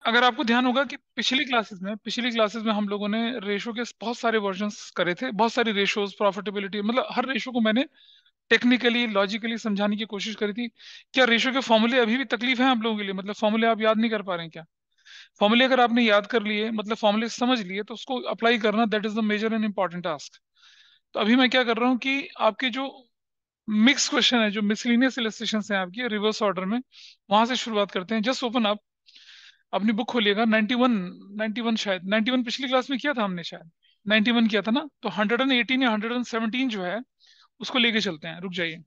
अगर आपको ध्यान होगा कि पिछली क्लासेस में हम लोगों ने रेशो के बहुत सारे वर्जन्स करे थे, बहुत सारी रेशोज, प्रॉफिटेबिलिटी, मतलब हर रेशो को मैंने टेक्निकली लॉजिकली समझाने की कोशिश करी थी। क्या रेशो के फॉर्मूले अभी भी तकलीफ है आप लोगों के लिए? मतलब फॉर्मूले आप याद नहीं कर पा रहे हैं क्या? फॉर्मूले अगर आपने याद कर लिए, मतलब फॉर्मूले समझ लिए, तो उसको अप्लाई करना, that is the major and important task. तो अभी मैं क्या कर रहा हूँ कि आपके जो मिक्स क्वेश्चन है, जो मिसलिनियस इलस्ट्रेशन है आपकी रिवर्स ऑर्डर में, वहां से शुरुआत करते हैं। जस्ट ओपन अप, अपनी बुक खोलिएगा। 91, 91 शायद 91 पिछली क्लास में किया था हमने, शायद 91 किया था ना। तो 118 या 117 जो है, उसको लेके चलते हैं। रुक जाइए,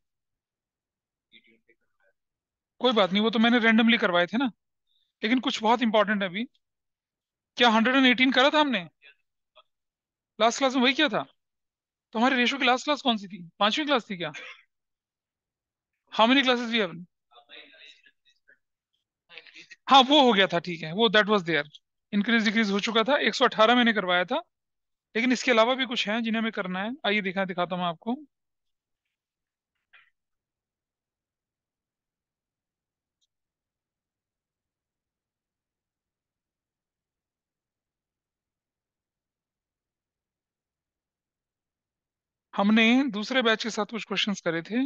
कोई बात नहीं, वो तो मैंने रैंडमली करवाए थे ना। लेकिन कुछ बहुत इंपॉर्टेंट है अभी। क्या 118 करा था हमने? लास्ट क्लास में वही किया था। तो हमारे रेशो की लास्ट क्लास कौन सी थी? पांचवी क्लास थी क्या? How many classes we have? हाँ, वो हो गया था, ठीक है, वो that was there. Increase decrease हो चुका था। 118 मैंने करवाया था। लेकिन इसके अलावा भी कुछ है जिन्हें हमें करना है। आइए दिखाता हूँ मैं आपको। हमने दूसरे बैच के साथ कुछ क्वेश्चंस करे थे।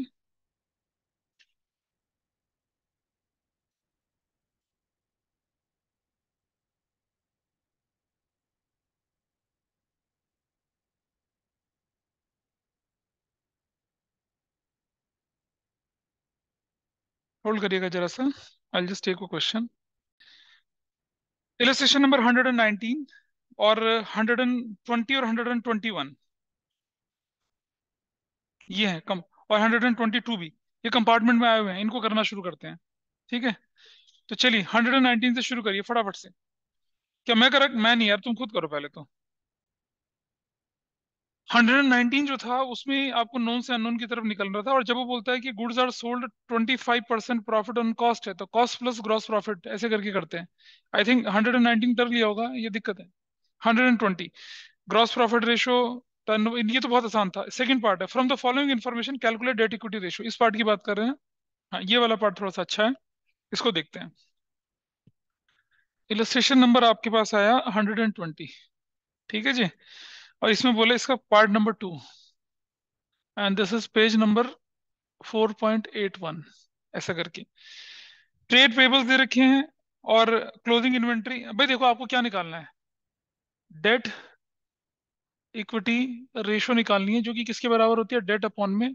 होल्ड करिएगा जरा सा। I just take a question. Illustration number 119 और 120 और 121, ये है कम। और 122 भी, ये कंपार्टमेंट में आए हुए हैं। इनको करना शुरू करते हैं, ठीक है? तो चलिए 119 से शुरू करिए फटाफट से। क्या मैं करेक्ट? मैं नहीं यार, तुम खुद करो पहले तो। 119 जो था, उसमें आपको नोन से अननोन की तरफ निकल रहा था। और जब वो बोलता है कि goods are sold 25% profit on cost है, तो कॉस्ट प्लस ग्रॉस प्रॉफिट ऐसे करके करते हैं। आई थिंक 119 कर लिया होगा, ये दिक्कत है। 120 ग्रॉस प्रॉफिट रेशो, टर्न, ये तो बहुत आसान था। सेकंड पार्ट है, from the following information calculate debt equity ratio, इस पार्ट की बात कर रहे हैं। हाँ, ये वाला पार्ट थोड़ा सा अच्छा है, इसको देखते हैं। इलस्ट्रेशन नंबर आपके पास आया 120, ठीक है जी। और इसमें बोले इसका part number 2, and this is page number 4.81, ऐसा करके ट्रेड पेबल्स दे रखे हैं। और क्लोजिंग इन्वेंट्री। भाई देखो, आपको क्या निकालना है? डेट इक्विटी रेशो निकालनी है, जो कि किसके बराबर होती है? डेट अपॉन में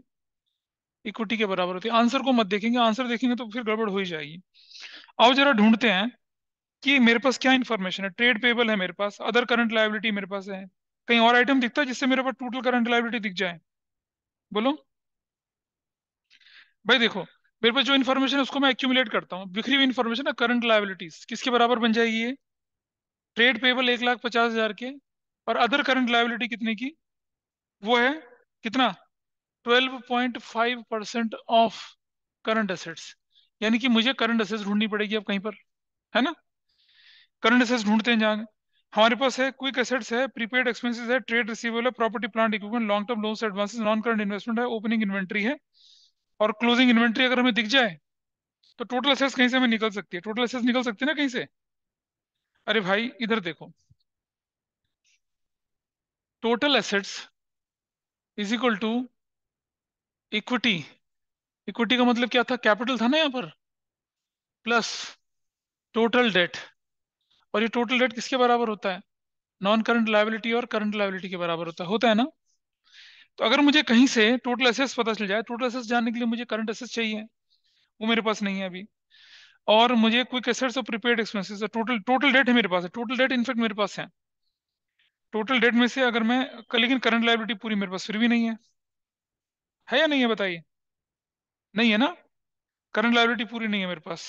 इक्विटी के बराबर होती है। आंसर को मत देखेंगे, आंसर देखेंगे तो फिर गड़बड़ हो ही जाएगी। आओ जरा ढूंढते हैं कि मेरे पास क्या इन्फॉर्मेशन है। ट्रेड पेबल है मेरे पास, अदर करंट लायबिलिटी मेरे पास है। कहीं और आइटम दिखता है जिससे मेरे पास टोटल करंट लायबिलिटी दिख जाए? बोलो। भाई देखो, मेरे पास जो इन्फॉर्मेशन है उसको मैं एक्यूमुलेट करता हूँ। बिखरी हुई इन्फॉर्मेशन है, करंट लायबिलिटीज किसके बराबर बन जाएगी ये? ट्रेड पेबल 1,50,000 के। और अदर करंट लायबिलिटी कितने की? वो है कितना? 12.5% ऑफ करंट एसेट्स। यानी कि मुझे करंट एसेट्स ढूंढनी पड़ेगी अब कहीं पर, है ना? करंट एसेट्स ढूंढते हैं जहाँ। हमारे पास है क्विक एसेट्स है, प्रीपेड एक्सपेंसेस है, ट्रेड रिसीवेबल है, property plant equipment, long term loans advances, non current investment है, ओपनिंग इन्वेंट्री है। और क्लोजिंग इन्वेंट्री अगर हमें दिख जाए, तो टोटल एसेट्स कहीं से हमें निकल सकती है। टोटल एसेट्स निकल सकती है ना कहीं से? अरे भाई इधर देखो, total assets is equal to equity. Equity का मतलब क्या था? कैपिटल था ना यहाँ पर, प्लस टोटल डेट। और ये टोटल डेट किसके बराबर होता है? नॉन करंट लायबिलिटी और करंट लायबिलिटी के बराबर होता है ना? तो अगर मुझे कहीं से टोटल एसेट्स पता चल जाए, टोटल एसेट्स जानने के लिए मुझे करंट एसेट्स चाहिए, वो मेरे पास नहीं है अभी। और मुझे क्विक एसेट्स और prepaid expenses, total total date है मेरे पास है। टोटल डेट इनफेक्ट मेरे पास है। टोटल डेट में से अगर मैं लेकिन करंट लायबिलिटी पूरी मेरे पास फिर भी नहीं है या नहीं है बताइए? नहीं है ना? करंट लायबिलिटी पूरी नहीं है मेरे पास।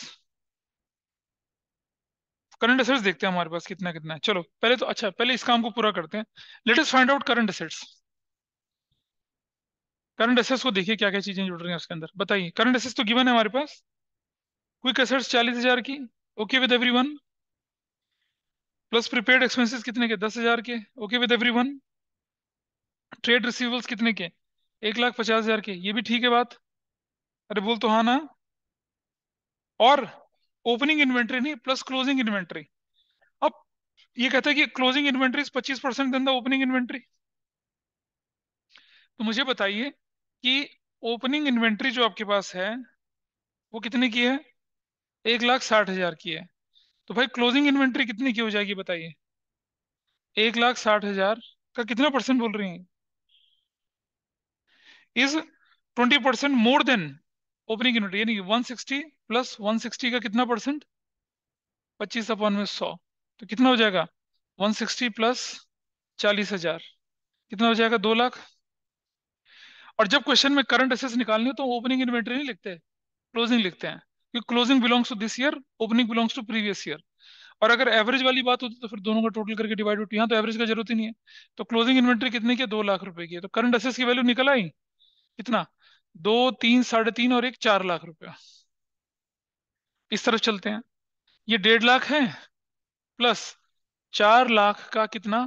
करंट एसेट्स देखते हैं हमारे पास कितना कितना है। चलो पहले तो, अच्छा पहले इस काम को पूरा करते हैं। Let us find out current assets. Current assets को देखिए क्या क्या चीजें जुड़ रही हैं उसके अंदर, बताइए। करंट एसेट्स तो गिवन है हमारे पास। क्विक एसेट्स 40,000 की, okay with everyone. Plus prepaid expenses कितने के? 10,000 के, okay with everyone. Trade receivables कितने के? 1,50,000 के, ये भी ठीक है बात। अरे बोल तो हाँ ना। और ओपनिंग इन्वेंट्री नहीं, प्लस क्लोजिंग इन्वेंट्री। ये कहता है कि closing inventory 25% than the opening inventory. तो मुझे बताइए कि ओपनिंग इन्वेंट्री जो आपके पास है वो कितने की है? 1,60,000 की है। तो भाई क्लोजिंग इन्वेंट्री कितने की हो जाएगी बताइए? 1,60,000 का कितना परसेंट बोल रही हैं? Is 20% more than opening inventory, यानी 160 प्लस 160 का कितना परसेंट? 25/100। तो कितना हो जाएगा? 160 प्लस 40,000, कितना हो जाएगा? 2 लाख। और जब क्वेश्चन में करंट एसेट्स निकालने हो तो ओपनिंग इन्वेंट्री नहीं लिखते, क्लोजिंग लिखते हैं, क्योंकि closing belongs to this year, opening belongs to previous year. और अगर एवरेज वाली बात होती तो फिर दोनों का टोटल करके डिवाइड होती, यहाँ तो एवरेज का जरूरत ही नहीं है। तो क्लोजिंग इन्वेंट्री कितने की है? 2 लाख रुपए की है। तो करंट एसेट्स की वैल्यू निकल आई कितना? 2, 3, 3.5 और एक 4 लाख रुपया। इस तरफ चलते हैं। ये 1.5 लाख है, प्लस 4 लाख का कितना?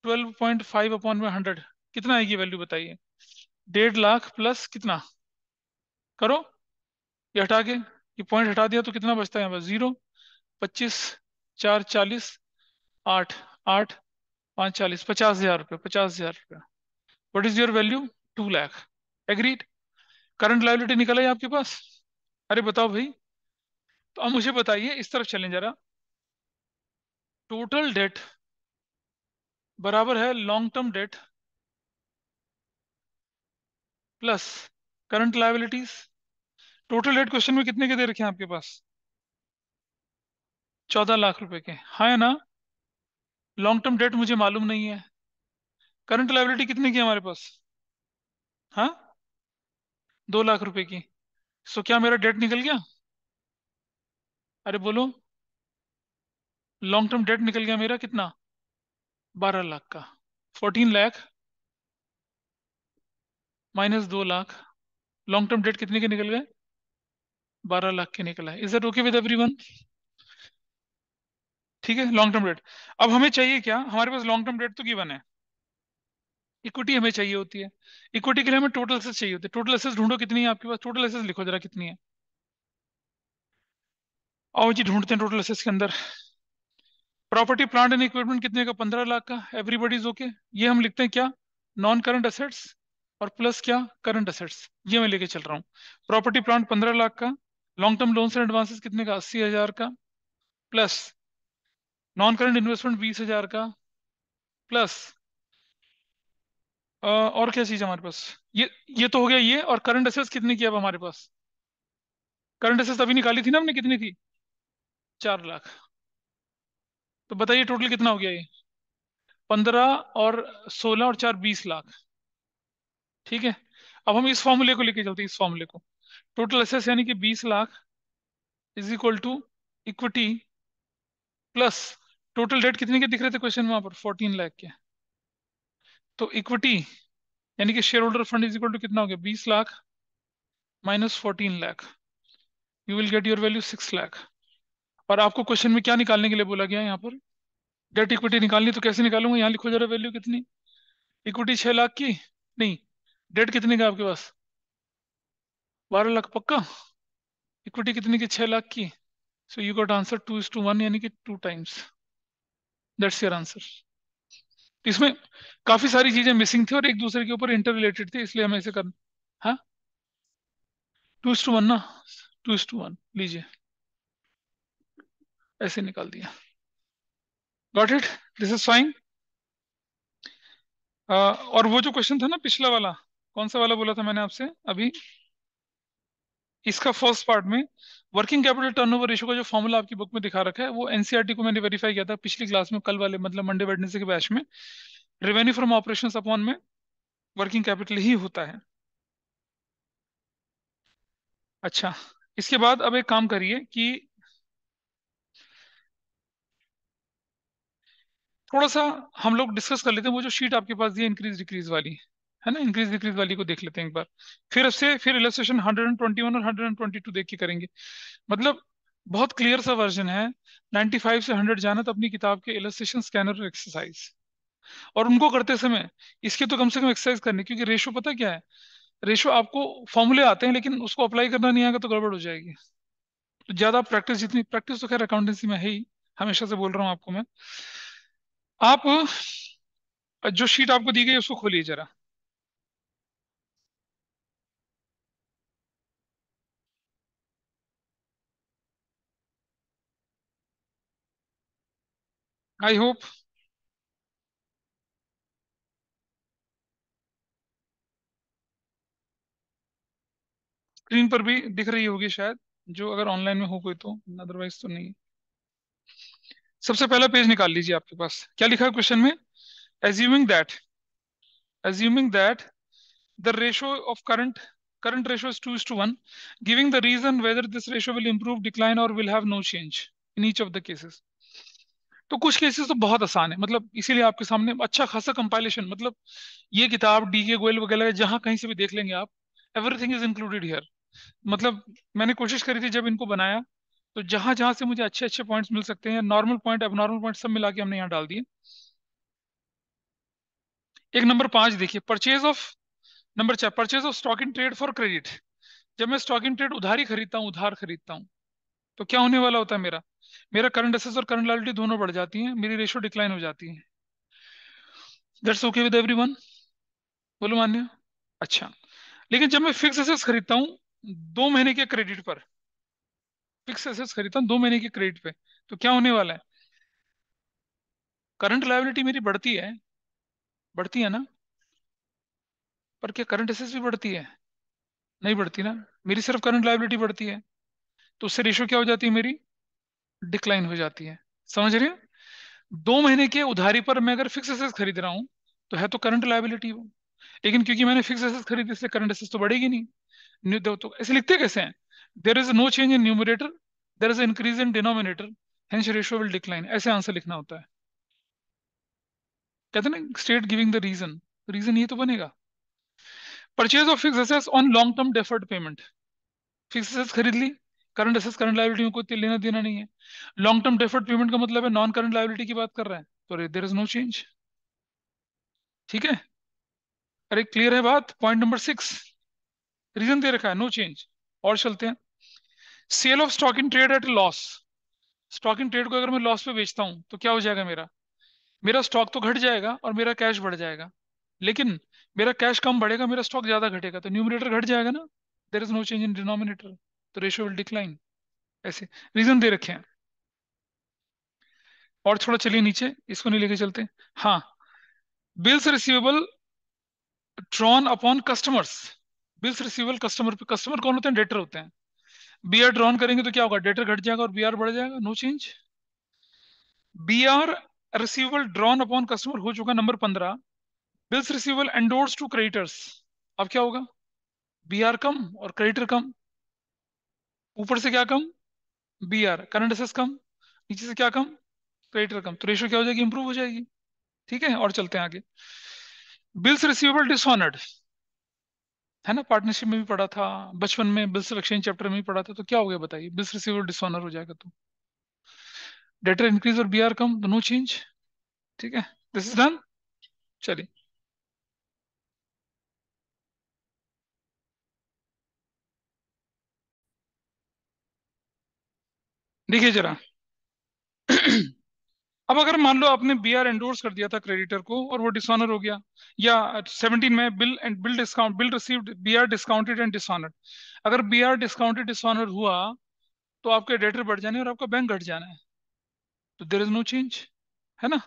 12.5/100, कितना आएगी वैल्यू बताइए? 1.5 लाख प्लस कितना? करो, ये हटा के, ये पॉइंट हटा दिया तो कितना बचता है यहाँ पर? 0। 25, 4 40, 8, 8, 5 40, 50,000 रुपये, 50,000 रुपये। What is your value? 2 lakh. Agreed? Current liability निकला है आपके पास? अरे बताओ भाई। तो अब मुझे बताइए, इस तरफ चलें जरा। टोटल डेट बराबर है long term date plus current liabilities. Total date question में कितने के दे रखे हैं आपके पास? 14 लाख रुपए के, हाँ है ना? लॉन्ग टर्म डेट मुझे मालूम नहीं है। करंट लायबिलिटी कितने की है हमारे पास? हाँ, 2 लाख रुपए की। सो क्या मेरा डेट निकल गया? अरे बोलो। लॉन्ग टर्म डेट निकल गया मेरा कितना? 12 लाख का। 14 lakh minus 2 lakh. Long term date कितने के निकल गए? 12 लाख के निकला है। Is that okay with everyone? ठीक है, लॉन्ग टर्म डेट। अब हमें चाहिए क्या? हमारे पास लॉन्ग टर्म डेट तो गिवन है, इक्विटी हमें चाहिए होती है। इक्विटी के लिए हमें टोटल एसेस चाहिए होते हैं। टोटल एसेस ढूंढो, कितनी है आपके पास? टोटल एसेस लिखो जरा, कितनी है? आओ जी ढूंढते हैं टोटल एसेस के अंदर। प्रॉपर्टी प्लांट एंड इक्विपमेंट कितने का? 15 लाख का। Everybody is okay. ये हम लिखते हैं क्या? नॉन करंट एसेट्स और प्लस क्या? Current assets. ये मैं लेके चल रहा हूँ। प्रॉपर्टी प्लांट 15 लाख का, long term loans and advances कितने का? 80,000 का, प्लस नॉन करंट इन्वेस्टमेंट 20,000 का, प्लस और क्या चीज है हमारे पास? ये तो हो गया ये। और करंट एसेट्स कितने की है अब हमारे पास? करंट एसेट्स अभी निकाली थी ना हमने, कितनी थी? 4 लाख। तो बताइए टोटल कितना हो गया ये? 15 और 16 और 4 20 लाख। ठीक है। अब हम इस फॉर्मूले को लेके चलते हैं, इस फॉर्मूले को। टोटल एसेट्स यानी कि 20 lakh is equal to equity plus total debt कितने के दिख रहे थे क्वेश्चन में? वहां पर 14 लाख के। तो इक्विटी यानी कि share holder fund is equal to कितना हो गया? 20 lakh minus 14 lakh. You will get your value 6 lakh. और आपको क्वेश्चन में क्या निकालने के लिए बोला गया है यहाँ पर? डेट इक्विटी निकालनी। तो कैसे निकालूंगा? यहाँ लिखो जरा वैल्यू कितनी। इक्विटी 6 लाख की, नहीं, डेट कितने का आपके पास? 12 लाख पक्का। इक्विटी कितने की? 6 लाख की। सो यू गॉट आंसर 2:1, यानी कि 2 टाइम्स। That's your answer. इसमें काफी सारी चीजें मिसिंग थी और एक दूसरे के ऊपर इंटर रिलेटेड थी, इसलिए हमें इसे कर। हाँ, 2:1 ना। 2:1 लीजिए, ऐसे निकाल दिया। Got it? This is fine. और वो जो क्वेश्चन था ना पिछला वाला, कौन सा वाला बोला था मैंने आपसे अभी? इसका फर्स्ट पार्ट में वर्किंग कैपिटल टर्नओवर रेशियो का जो फॉर्मूला आपकी बुक में दिखा रखा है, वो एनसीईआरटी को मैंने वेरीफाई किया था पिछली क्लास में, कल वाले मतलब मंडे वेडनेसडे के बैच में। रेवेन्यू फ्रॉम ऑपरेशंस अपॉन में वर्किंग कैपिटल ही होता है। अच्छा, इसके बाद अब एक काम करिए कि थोड़ा सा हम लोग डिस्कस कर लेते हैं वो जो शीट आपके पास दी है इंक्रीज डिक्रीज वाली, है ना? इंक्रीज डिक्रीज वाली को देख लेते हैं एक बार। फिर उससे फिर इलस्ट्रेशन 121 और 122 देख के करेंगे। मतलब बहुत क्लियर सा वर्जन है। 95 से 100 जाना तो अपनी किताब के इलस्ट्रेशन, स्कैनर और एक्सरसाइज, और उनको करते समय इसके तो कम से कम एक्सरसाइज करनी, क्योंकि रेशो पता क्या है? रेशो आपको फॉर्मूले आते हैं लेकिन उसको अप्लाई करना नहीं आएगा तो गड़बड़ हो जाएगी। तो ज्यादा प्रैक्टिस, जितनी प्रैक्टिस तो खैर अकाउंटेंसी में है ही, हमेशा से बोल रहा हूँ आपको मैं। आप जो शीट आपको दी गई है उसको खोलिए जरा। आई होप स्क्रीन पर भी दिख रही होगी शायद, जो अगर ऑनलाइन में हो कोई तो, अदरवाइज तो नहीं। सबसे पहला पेज निकाल लीजिए, आपके पास क्या लिखा है क्वेश्चन में। Assuming that, assuming that the ratio of current ratio is 2 is to 1, giving the reason whether this ratio will improve, decline or will have no change in each of the cases। तो कुछ cases तो बहुत आसान है, मतलब इसीलिए आपके सामने अच्छा खासा कंपाइलेशन, मतलब ये किताब डी के गोयल वगैरह जहां कहीं से भी देख लेंगे आप, एवरीथिंग इज इंक्लूडेड हियर। मतलब मैंने कोशिश करी थी जब इनको बनाया, तो जहां जहां से मुझे अच्छे अच्छे पॉइंट्स मिल सकते हैं, नॉर्मल पॉइंट अब नॉर्मल पॉइंट सब मिला के हमने यहाँ डाल दिए। एक नंबर 5 देखिए, purchase of, number 4 purchase of stock in trade for credit. जब मैं स्टॉक इन ट्रेड उधारी खरीदता हूँ, उधार खरीदता हूँ, तो क्या होने वाला होता है मेरा, मेरा करंट एसेट्स और करंट लायबिलिटी दोनों बढ़ जाती हैं, मेरी रेशियो डिक्लाइन हो जाती है। दैट्स ओके विद एवरीवन, बोलो मान्य। अच्छा, लेकिन जब मैं फिक्स एसेट्स खरीदता हूँ 2 महीने के क्रेडिट पर, फिक्स एसेट्स खरीदता हूँ 2 महीने के क्रेडिट पे, तो क्या होने वाला है, करंट लायबिलिटी मेरी बढ़ती है, बढ़ती है ना, पर क्या करंट एसेट्स भी बढ़ती है, नहीं बढ़ती ना, मेरी सिर्फ करंट लायबिलिटी बढ़ती है, तो उससे रेशियो क्या हो जाती है मेरी, डिक्लाइन हो जाती है। समझ रहे हैं। 2 महीने के उधारी पर मैं अगर फिक्स एसेट्स खरीद रहा हूँ, तो है तो करंट लायबिलिटी वो, लेकिन क्योंकि मैंने फिक्स एसेट्स खरीदी इसलिए करंट एसेट्स तो बढ़ेगी नहीं। तो ऐसे लिखते कैसे हैं, there is no change in numerator, there is increase in denominator, hence ratio will decline, ऐसे आंसर लिखना होता है। कहते हैं ना state giving the reason, reason ये तो बनेगा। Purchase of fix assets on long term deferred payment, fix assets खरीद ली, करंट एसेट्स करंट लायबिलिटी में कोई लेना देना नहीं है। लॉन्ग टर्म डेफर्ड पेमेंट का मतलब है नॉन करंट लायबिलिटी की बात कर रहा है, तो देर इज नो चेंज। ठीक है, अरे क्लियर है बात। पॉइंट नंबर 6, रीजन दे रखा है नो चेंज। और चलते हैं, sale of stock in trade at loss, stock in trade को अगर मैं लॉस पे बेचता हूं तो क्या हो जाएगा मेरा, मेरा स्टॉक तो घट जाएगा और मेरा कैश बढ़ जाएगा, लेकिन मेरा कैश कम बढ़ेगा, मेरा स्टॉक ज्यादा घटेगा, तो न्यूमरेटर घट जाएगा ना, there is no change in denominator, तो रेशियो विल डिक्लाइन। ऐसे रीजन दे रखे हैं। और थोड़ा चलिए नीचे, इसको नहीं लेके चलते। हाँ, bills receivable drawn upon customers, bills receivable customer पे, कस्टमर कौन होते हैं, डेटर होते हैं। बी आर ड्रॉन करेंगे तो क्या होगा, डेटर घट जाएगा और बी आर बढ़ जाएगा, no change. B R receivable drawn upon customer हो चुका number 15। Bills receivable endorse to creditors, अब क्या होगा, बी आर कम और क्रेडिटर कम, ऊपर से क्या कम, बी आर, करंट एसेट्स कम, नीचे से क्या कम, क्रेडिटर कम, तो रेशियो क्या हो जाएगी, इंप्रूव हो जाएगी। ठीक है, और चलते हैं आगे। बिल्स रिसीवेबल डिसऑनर्ड, है ना, पार्टनरशिप में भी पढ़ा था, बचपन में बिल्स ऑफ एक्सचेंज चैप्टर में भी पढ़ा था, तो क्या हो गया बताइए, बिल्स रिसीवेबल डिसऑनर हो जाएगा तो डेटर इंक्रीज और बी आर कम, नो चेंज। ठीक है, दिस इज डन। चलिए देखिए जरा। अब अगर मान लो आपने बी आर एंडोर्स कर दिया था क्रेडिटर को और वो डिसऑनर हो गया, या 17 में bill and bill discount, bill received B R discounted and dishonoured, अगर बी आर डिस्काउंटेड डिसऑनर हुआ तो आपके डेटर बढ़ जाने और आपका बैंक घट जाना है, तो देर इज नो चेंज, है ना।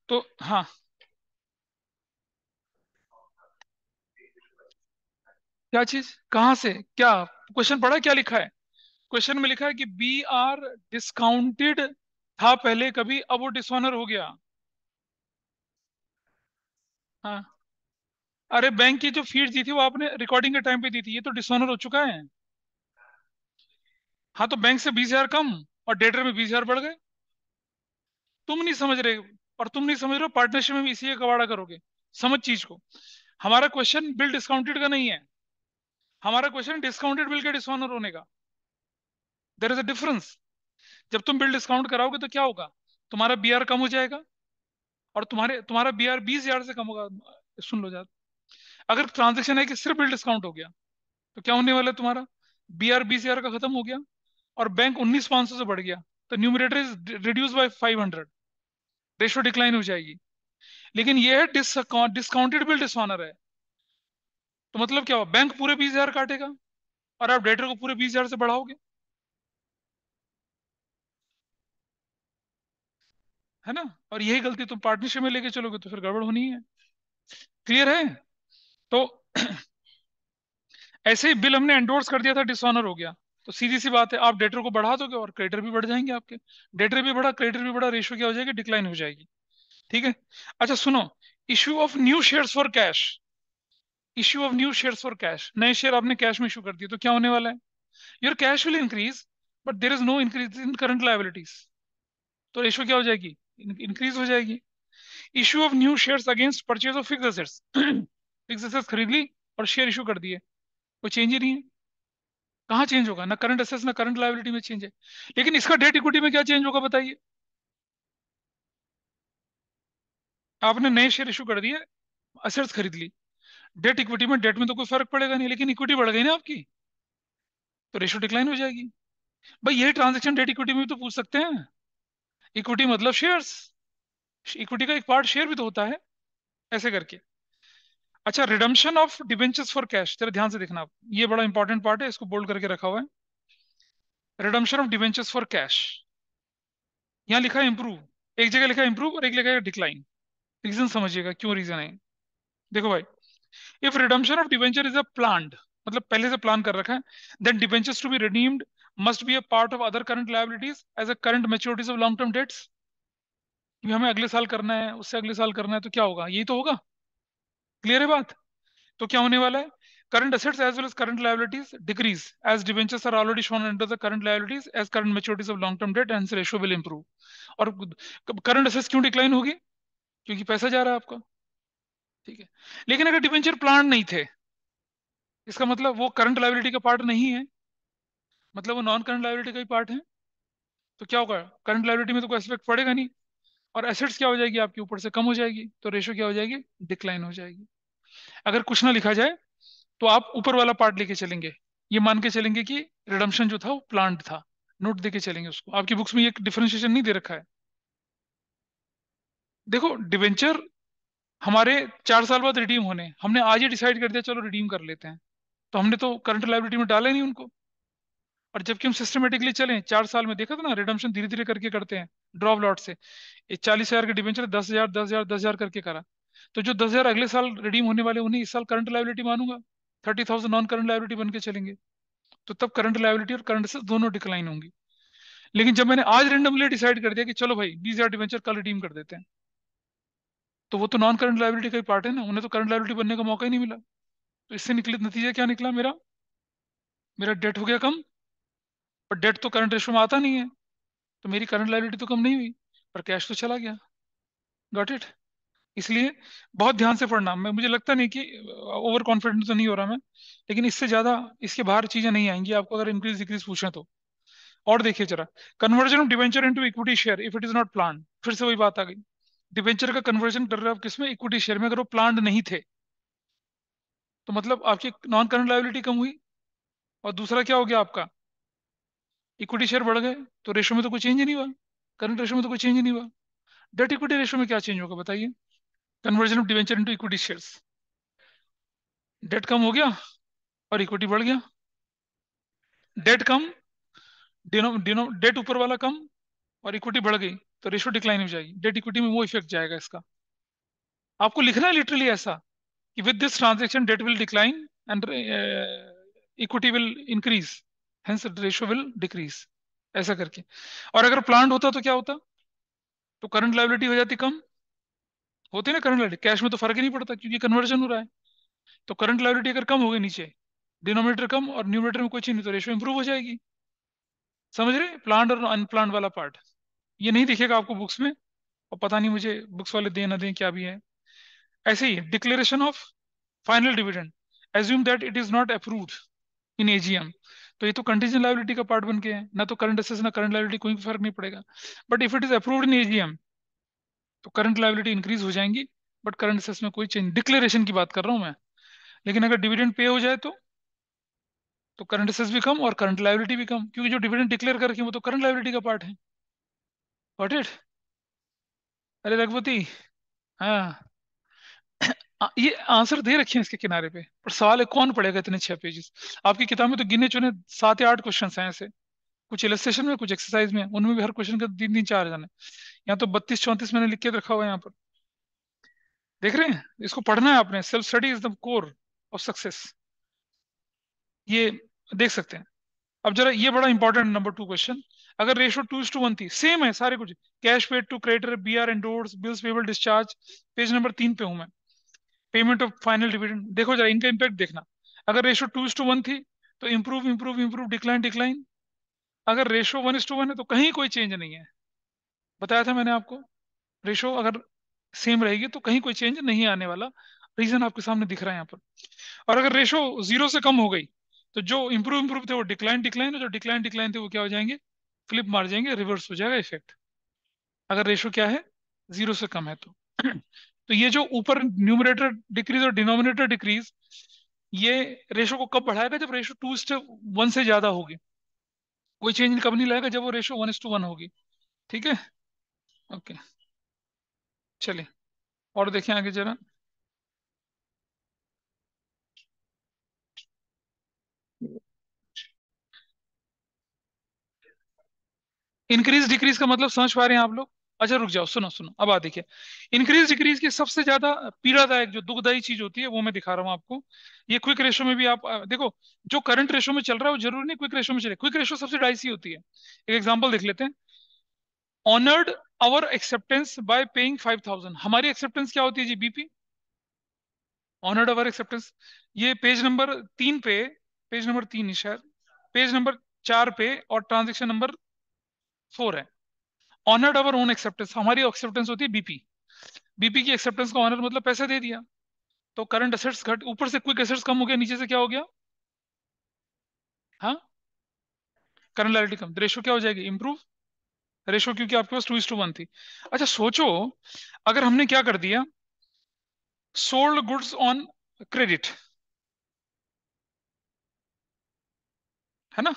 तो हाँ, क्या चीज कहाँ से, क्या क्वेश्चन पढ़ा, क्या लिखा है, क्वेश्चन में लिखा है कि बी आर डिस्काउंटेड था पहले कभी, अब वो डिसऑनर हो गया। हाँ, अरे बैंक की जो फीस दी थी वो आपने रिकॉर्डिंग के टाइम पे दी थी, ये तो डिसऑनर हो चुका है। हाँ, तो बैंक से 20,000 कम और डेटर में 20,000 बढ़ गए। तुम नहीं समझ रहे, और तुम नहीं समझ रहे हो, पार्टनरशिप में भी इसी का कवाड़ा करोगे। समझ चीज को, हमारा क्वेश्चन बिल डिस्काउंटेड का नहीं है, हमारा क्वेश्चन डिस्काउंटेड बिल के डिसऑनर होने का। There is a difference. जब तुम बिल डिस्काउंट कराओगे तो क्या होगा, तुम्हारा बीआर कम हो जाएगा, और तुम्हारा बीआर 20,000 से कम होगा। सुन लो यार, अगर ट्रांजेक्शन है कि सिर्फ बिल डिस्काउंट हो गया, तो क्या होने वाला है तुम्हारा, बीआर 20,000 का खत्म हो गया और बैंक 19,500 से बढ़ गया, तो numerator is reduce by 500, ratio decline हो जाएगी। लेकिन ये है डिस्काउंटेड बिल डिसऑनर है। तो मतलब क्या हुआ, बैंक पूरे 20,000 काटेगा और आप डेटर को पूरे 20,000 से बढ़ाओगे, है ना। और यही गलती तुम पार्टनरशिप में लेके चलोगे तो फिर गड़बड़ होनी है। क्लियर है। तो ऐसे ही बिल हमने एंडोर्स कर दिया था, डिसऑनर हो गया। तो सीधी सी बात है, आप डेटर को बढ़ा दोगे और क्रेडिटर भी बढ़ जाएंगे आपके। डेटर भी बढ़ा, क्रेडिटर भी बढ़ा, रेशियो क्या हो जाएगी, डिक्लाइन हो जाएगी। ठीक है। अच्छा सुनो, issue of new shares for cash. Issue of new shares for cash, नए शेयर आपने कैश में इशू कर दिए तो क्या होने वाला है, your cash will increase but there is no increase in current liabilities. तो रेशियो क्या हो जाएगी, इंक्रीज हो जाएगी। Issue of new shares against purchase of fix assets. Fix assets खरीद ली और शेयर इशू कर दिए, कोई चेंज ही नहीं है। कहाँ चेंज होगा, ना करंट एसेट्स ना करंट लायबिलिटी में चेंज है। लेकिन इसका डेट इक्विटी में क्या चेंज होगा बताइए। आपने नए शेयर इशू कर दिए, असेट्स खरीद ली, डेट इक्विटी में, डेट में तो कोई फर्क पड़ेगा नहीं, लेकिन इक्विटी बढ़ गई ना आपकी, तो रेशियो डिक्लाइन हो जाएगी। भाई यही ट्रांजेक्शन डेट इक्विटी में भी तो पूछ सकते हैं। इक्विटी मतलब शेयर्स, इक्विटी का एक पार्ट शेयर भी तो होता है, ऐसे करके। अच्छा, redemption of debentures for cash, तेरे ध्यान से देखना आप, ये बड़ा इंपॉर्टेंट पार्ट है, इसको बोल्ड करके रखा हुआ है। Redemption of debentures for cash, यहाँ लिखा है इंप्रूव, एक जगह लिखा है इंप्रूव और एक लिखा है डिक्लाइन। रीजन समझिएगा क्यों रीजन है। देखो भाई, if redemption of debenture is a planned, मतलब पहले से प्लान कर रखा है, then debentures to be redeemed must be a part of other current liabilities as a current maturities of long term debts. कि हमें अगले साल करना है, उससे अगले साल करना है, तो क्या होगा, यही तो होगा। क्लियर है बात। तो क्या होने वाला है, current assets as well as current liabilities decrease as debentures are already shown under the current liabilities as current maturities of long term debt and ratio will improve. और करंट असेट्स क्यों decline होगी, क्योंकि पैसा जा रहा है आपका। ठीक है। लेकिन अगर डिबेंचर प्लान नहीं थे, इसका मतलब वो करंट लायबिलिटी का पार्ट नहीं है, मतलब वो नॉन करंट लायबिलिटी का ही पार्ट है। तो क्या होगा, करंट लायबिलिटी में तो कोई एस्पेक्ट पड़ेगा नहीं, और एसेट्स क्या हो जाएगी आपके ऊपर से कम हो जाएगी, तो रेशियो क्या हो जाएगी, डिक्लाइन हो जाएगी। अगर कुछ ना लिखा जाए तो आप ऊपर वाला पार्ट लेके चलेंगे, ये मान के चलेंगे कि रिडम्पशन जो था वो प्लान्ड था, नोट देके चलेंगे उसको। आपकी बुक्स में ये डिफरेंशिएशन नहीं दे रखा है। देखो डिवेंचर हमारे 4 साल बाद रिडीम होने, हमने आज ही डिसाइड कर दिया चलो रिडीम कर लेते हैं, तो हमने तो करंट लायबिलिटी में डाला ही नहीं उनको। और जबकि हम सिस्टमेटिकली चलें, 4 साल में देखा था ना, रिडम्पशन धीरे धीरे करके करते हैं, ड्रॉप लॉट से। ये 40,000 के डिवेंचर 10,000 10,000 10,000 करके करा, तो जो 10,000 अगले साल रिडीम होने वाले उन्हें इस साल करंट लायबिलिटी मानूंगा, 30,000 नॉन करंट लायबिलिटी बन के चलेंगे। तो तब करंट लायबिलिटी और करंट से दोनों डिक्लाइन होंगी। लेकिन जब मैंने आज रेंडमली डिसाइड कर दिया कि चलो भाई 20,000 डिवेंचर कल रिडीम कर देते हैं, तो वो तो नॉन करंट लायबिलिटी का ही पार्ट है ना, उन्हें तो करंट लायबिलिटी बनने का मौका ही नहीं मिला। तो इससे निकले नतीजा क्या निकला मेरा, मेरा डेट हो गया कम, पर डेट तो करंट रेशो में आता नहीं है, तो मेरी करंट लायबिलिटी तो कम नहीं हुई, पर कैश तो चला गया। Got it. इसलिए बहुत ध्यान से पढ़ना, मैं मुझे लगता नहीं कि ओवर कॉन्फिडेंट तो नहीं हो रहा मैं, लेकिन इससे ज्यादा इसके बाहर चीजें नहीं आएंगी आपको अगर इंक्रीज डिक्रीज पूछें तो। और देखिए जरा, conversion of debenture into equity share if it is not plan, फिर से वही बात आ गई। डिवेंचर का कन्वर्जन कर रहे हो आप किसमें, इक्विटी शेयर में, अगर वो प्लान्ड नहीं थे, तो मतलब आपकी नॉन करंट लायबिलिटी कम हुई, और दूसरा क्या हो गया आपका, इक्विटी शेयर बढ़ गए, तो रेशो में तो कोई चेंज ही नहीं हुआ, करंट रेशो में तो कोई चेंज ही नहीं हुआ। डेट इक्विटी रेशो में क्या चेंज होगा बताइए, conversion of debenture into equity shares, debt कम हो गया और इक्विटी बढ़ गया। डेट कम, डिनो डिनो डेट ऊपर वाला कम और इक्विटी बढ़ गई, तो रेशो डिक्लाइन हो जाएगी, डेट इक्विटी में वो इफेक्ट जाएगा इसका। आपको लिखना है लिटरली ऐसा कि with this transaction debt will decline and equity will increase, hence ratio will decrease, ऐसा करके। और अगर प्लान्ड होता तो क्या होता, तो करंट लायबिलिटी हो जाती कम, होती ना करंट लायबिलिटी, कैश में तो फर्क ही नहीं पड़ता क्योंकि कन्वर्जन हो रहा है। तो करंट लायबिलिटी अगर कम हो गई नीचे, डिनोमिनेटर कम और न्यूमरेटर में कोई चीज नहीं, तो रेशियो इंप्रूव हो जाएगी। समझ रहे, प्लान्ड और अनप्लान्ड वाला पार्ट, ये नहीं दिखेगा आपको बुक्स में, और पता नहीं मुझे बुक्स वाले दें ना दें क्या भी है। ऐसे ही declaration of final dividend, assume that it is not approved in AGM, तो ये तो कंटीजेंट लायबिलिटी का पार्ट बन के है, ना तो करंट एसेट्स ना करंट लायबिलिटी, कोई फर्क नहीं पड़ेगा। But if it is approved in AGM, तो करंट लायबिलिटी इंक्रीज हो जाएंगी, बट करंट एसेट्स में कोई चेंज, डिक्लेरेशन की बात कर रहा हूं मैं। लेकिन अगर डिविडेंड पे हो जाए तो करंट एसेट्स भी कम और करंट लायबिलिटी भी कम, क्योंकि जो डिविडेंड डिक्लेयर करके वो तो करंट लायबिलिटी का पार्ट है। Got it? अरे रघुपति। हाँ। ये आंसर दे रखे हैं इसके किनारे पे, पर सवाल है कौन पढ़ेगा इतने 6 पेजेस? आपकी किताब में तो गिने चुने 7 या 8 क्वेश्चन हैं ऐसे, कुछ इलस्ट्रेशन में कुछ एक्सरसाइज में, उनमें भी हर क्वेश्चन का 3 3 4 जाने। यहाँ तो 32 34 मैंने लिख के रखा हुआ है यहाँ पर। देख रहे हैं? इसको पढ़ना है आपने। Self study is the core of success. ये देख सकते हैं। अब जरा ये बड़ा इंपॉर्टेंट नंबर 2 क्वेश्चन। अगर रेशो 2:1 थी, सेम है सारे कुछ, cash paid to creditor, B R endorse, bills payable discharge, page number 3 पे हूं मैं, पेमेंट ऑफ फाइनल डिविडेंड। देखो जरा इनका इम्पैक्ट देखना। अगर रेशो 2:1 थी तो improve improve improve, decline decline. अगर रेशो 1:1 है तो कहीं कोई चेंज नहीं है। बताया था मैंने आपको, रेशो अगर सेम रहेगी तो कहीं कोई चेंज नहीं आने वाला। रीजन आपके सामने दिख रहा है यहाँ पर। और अगर रेशो 0 से कम हो गई तो जो इंप्रूव इंप्रूव थे वो डिक्लाइन डिक्लाइन, जो डिक्लाइन डिक्लाइन थे वो क्या हो जाएंगे? फ्लिप मार जाएंगे, रिवर्स हो जाएगा इफेक्ट। अगर रेशो क्या है? 0 से कम है तो। तो ये जो ऊपर न्यूमरेटर डिक्रीज और डिनोमिनेटर डिक्रीज, ये रेशो को कब बढ़ाएगा? जब रेशो 2:1 से ज्यादा होगी। कोई चेंज कब नहीं लाएगा? जब वो रेशो 1:1 होगी। ठीक है। ओके। चलिए और देखें आगे जरा। इंक्रीज डिक्रीज का मतलब समझ पा रहे हैं आप लोग? अच्छा रुक जाओ, सुनो सुनो, अब आ देखिए। इंक्रीज डिक्रीज की सबसे ज्यादा पीड़ादायक जो दुखदायी चीज होती है वो मैं दिखा रहा हूँ आपको। ये क्विक रेशो में भी आप देखो। जो करंट रेशो में चल रहा है वो जरूरी नहीं क्विक रेशो में चले। क्विक रेशो सबसे डाइसी होती है। एक एग्जांपल देख लेते हैं। Honoured our acceptance by paying 5,000। हमारी एक्सेप्टेंस क्या होती है जी? बीपी। ऑनर्ड आवर एक्सेप्टेंस, ये पेज नंबर 3 पे, पेज नंबर 3 ही शायद, पेज नंबर 4 पे, और ट्रांजेक्शन नंबर 4 है। ऑनर्ड अवर ओन एक्सेप्टेंस, हमारी एक्सेप्टेंस होती है बीपी। बीपी की एक्सेप्टेंस का ऑनर मतलब पैसे दे दिया। तो करंट असेट्स घट, ऊपर से क्विक असेट्स कम हो गया, नीचे से क्या हो गया? हाँ, करंट लायबिलिटी कम, रेशो क्या हो जाएगी? इंप्रूव। रेशो क्योंकि आपके पास 2:1 थी। अच्छा सोचो, अगर हमने क्या कर दिया, सोल्ड गुड्स ऑन क्रेडिट, है ना?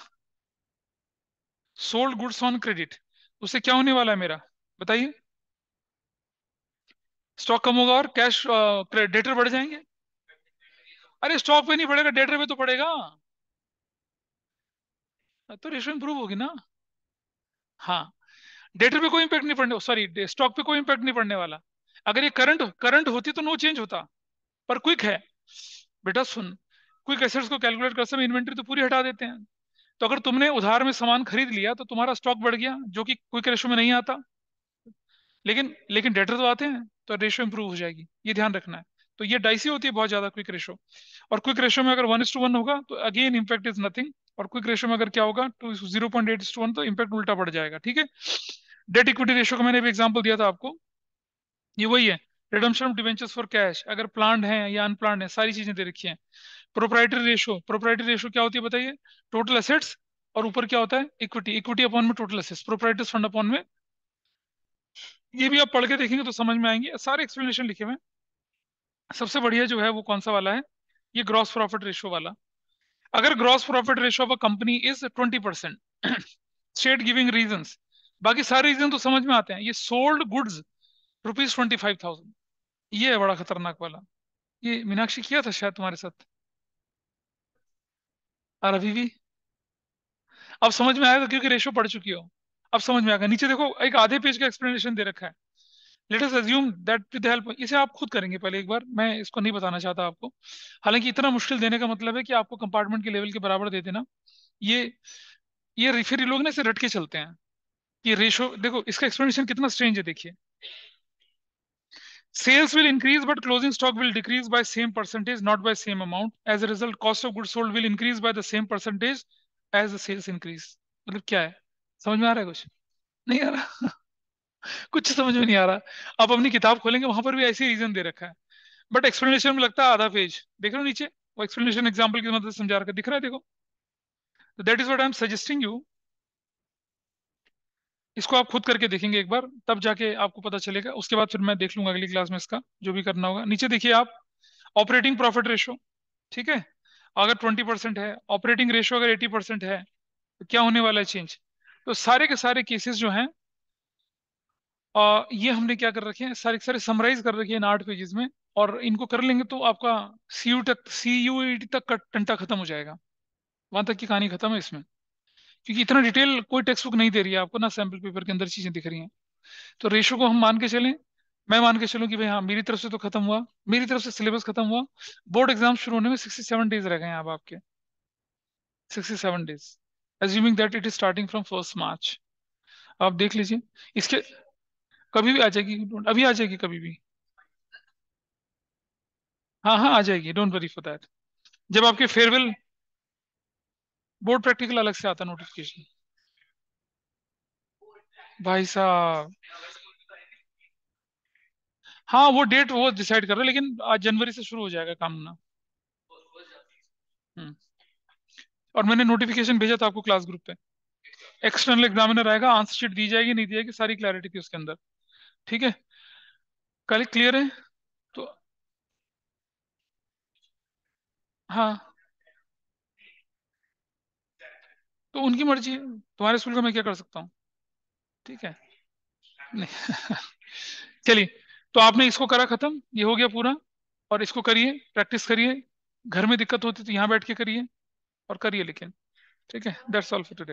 सोल्ड गुड्स ऑन क्रेडिट, उससे क्या होने वाला है मेरा? बताइए। स्टॉक कम होगा और कैश डेटर बढ़ जाएंगे। अरे स्टॉक पे नहीं पड़ेगा, डेटर पे तो पड़ेगा। तो रेशो इंप्रूव होगी ना। हाँ, डेटर पे कोई इंपैक्ट नहीं पड़ने, सॉरी स्टॉक पे कोई इंपैक्ट नहीं पड़ने वाला। अगर ये करंट करंट होती तो नो चेंज होता। पर क्विक है। बेटा सुन, क्विक एसेट्स को कैलकुलेट कर समय इन्वेंट्री तो पूरी हटा देते हैं। तो अगर तुमने उधार में सामान खरीद लिया तो तुम्हारा स्टॉक बढ़ गया, जो कि क्विक रेशो में नहीं आता। लेकिन लेकिन डेटर तो आते हैं, तो रेशो इंप्रूव हो जाएगी, ये ध्यान रखना है। तो ये डाइसी होती है बहुत ज्यादा क्विक रेशो। और क्विक रेशो में अगर 1:1 होगा तो अगेन इम्पैक्ट इज नथिंग। और क्विक रेशो में अगर क्या होगा, 0.8:1, तो इम्पैक्ट उल्टा पड़ जाएगा। ठीक है। डेट इक्विटी रेशो का मैंने भी एग्जांपल दिया था आपको। ये वही है। Redemption of debentures for cash, अगर प्लान्ड है या अनप्लान्ड है, सारी चीजें दे रखी हैं। प्रोप्राइटरी रेशो क्या होती है बताइए? टोटल एसेट्स, और ऊपर क्या होता है? इक्विटी। इक्विटी अपॉन में total assets, proprietors fund upon में। ये भी आप पढ़ के देखेंगे तो समझ में आएंगे, सारे एक्सप्लेनेशन लिखे हुए हैं। सबसे बढ़िया जो है वो कौन सा वाला है? ये ग्रॉस प्रॉफिट रेशो वाला। अगर gross profit ratio of a company is 20%, state giving reasons, बाकी सारे रीजन तो समझ में आते हैं। ये सोल्ड गुड्स ₹25,000, ये है बड़ा खतरनाक वाला। ये मीनाक्षी किया था शायद तुम्हारे साथ। और अभी भी अब समझ में आएगा क्योंकि रेशो पढ़ चुकी हो। अब समझ में आएगा। नीचे देखो एक आधे पेज का एक्सप्लेनेशन दे रखा है। Let us assume that with help, इसे आप खुद करेंगे पहले एक बार, मैं इसको नहीं बताना चाहता आपको। हालांकि इतना मुश्किल देने का मतलब है कि आपको कंपार्टमेंट के लेवल के बराबर दे देना। ये फिर ये लोग ना इसे रट के चलते हैं। ये रेशो देखो, इसका एक्सप्लेनेशन कितना स्ट्रेंज है, देखिए। Sales will increase, but closing stock will decrease by same percentage, not by same amount. As a result, cost of goods sold will increase by the same percentage as the sales increase. मतलब क्या है? समझ में आ रहा है कुछ? नहीं आ रहा? कुछ समझ में नहीं आ रहा। आप अपनी किताब खोलेंगे वहां पर भी ऐसे ही रीजन दे रखा है। बट एक्सप्लेनेशन में लगता है आधा पेज। देख रहे हो नीचे? वो एक्सप्लेनेशन एग्जाम्पल की मदद से समझा रखा दिख रहा है, देखो। तो that is what I am suggesting you. इसको आप खुद करके देखेंगे एक बार, तब जाके आपको पता चलेगा। उसके बाद फिर मैं देख लूंगा अगली क्लास में इसका जो भी करना होगा। नीचे देखिए आप, ऑपरेटिंग प्रॉफिट रेशो। ठीक है। अगर 20% है, ऑपरेटिंग रेशो अगर 80% है, तो क्या होने वाला है चेंज? तो सारे के सारे केसेस जो हैं ये हमने क्या कर रखे हैं, सारे सारे समराइज कर रखे हैं इन 8 पेजेस में। और इनको कर लेंगे तो आपका CUET तक का टंटा खत्म हो जाएगा। वहां तक की कहानी खत्म है इसमें। क्योंकि इतना डिटेल कोई टेक्स्ट बुक नहीं दे रही है आपको ना, सैम्पल पेपर के अंदर चीजें दिख रही हैं। तो रेशो को हम मान के चलें, मैं मान के चलूं कि भाई हाँ मेरी तरफ से तो खत्म हुआ, मेरी तरफ से सिलेबस खत्म हुआ। बोर्ड एग्जाम शुरू होने में 67 डेज रह गए हैं अब आपके। 67 days, assuming that it is starting from 1 मार्च। आप देख लीजिए इसके। कभी भी आ जाएगी, अभी आ जाएगी कभी भी। हाँ हाँ आ जाएगी, डोंट वरी फॉर दैट। जब आपके फेयरवेल, बोर्ड प्रैक्टिकल अलग से आता नोटिफिकेशन। भाई साहब, हाँ वो डेट वो डिसाइड कर रहे हैं, लेकिन आज जनवरी से शुरू हो जाएगा काम ना। हम्म। और मैंने नोटिफिकेशन भेजा था आपको क्लास ग्रुप पे। एक्सटर्नल एग्जामिनर आएगा, आंसर शीट दी जाएगी नहीं दी जाएगी, सारी क्लैरिटी थी उसके अंदर। ठीक है, कल क्लियर है। तो हाँ, तो उनकी मर्जी है, तुम्हारे स्कूल का मैं क्या कर सकता हूँ। ठीक है। नहीं चलिए, तो आपने इसको करा खत्म, ये हो गया पूरा। और इसको करिए, प्रैक्टिस करिए। घर में दिक्कत होती तो यहाँ बैठ के करिए, और करिए लेकिन। ठीक है, दैट्स ऑल फॉर टुडे।